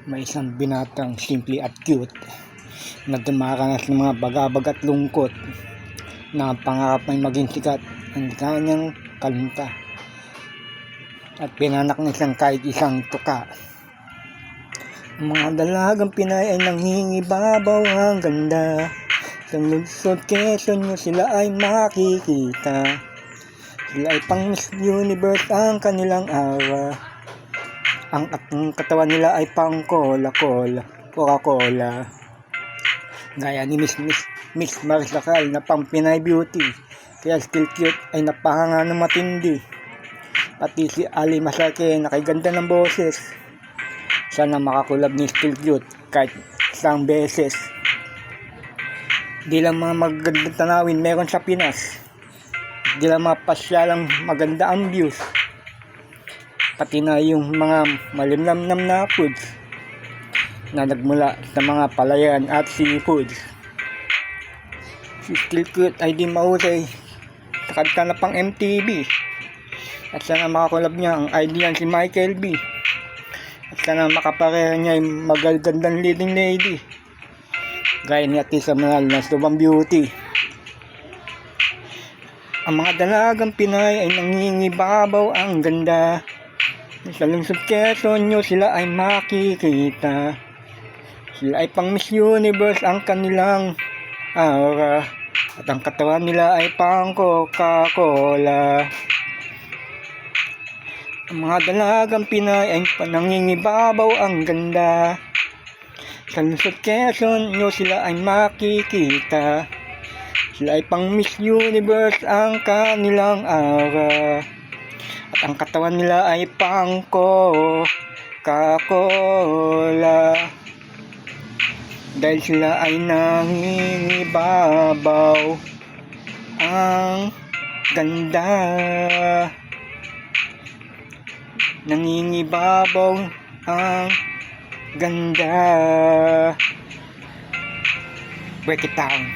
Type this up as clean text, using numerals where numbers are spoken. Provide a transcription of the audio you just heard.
May isang binatang simple at cute na dumaranas ng mga bagabag at lungkot na ang pangarap ay maging sikat ang kanyang kalunta at pinanak ng isang kahit isang tuka. Ang mga dalagang Pinay ay nangingibabaw ang ganda. Sa lungsod Quezon nyo sila ay makikita. Sila ay pang Miss Universe ang kanilang aura. Ang katawan nila ay pang Coca-Cola. Gaya ni Miss Marisacal na pang Pinay Beauty. Kaya still cute ay napahanga ng matindi. Pati si Ali Masake na kay ganda ng boses. Sana makakulab ni still cute kahit isang beses. Di lang mga magandang tanawin meron sa Pinas. Di lang mga pasyalang maganda ang views. Pati na yung mga malimnamnam na foods na nagmula sa mga palayan at seafoods. Si still cute ay di mahusay sa kanta na pang MTV. At sana makakulab niya ang idea si Michael B. At sana makapareha niya yung magagandang leading lady gaya ni Atisa Manal na Subang Beauty. Ang mga dalagang Pinay ay nangingibabaw ang ganda. Sa lungsod Quezon nyo sila ay makikita. Sila ay pang Miss Universe ang kanilang aura. At ang katawan nila ay pang Coca-Cola. Ang mga dalagang Pinay ay nangingibabaw ang ganda. Sa lungsod Quezon nyo sila ay makikita. Sila ay pang Miss Universe ang kanilang aura. At ang katawan nila ay pang Coca-Cola. Dahil sila ay nangingibabaw ang ganda. Nangingibabaw ang ganda. Break it down.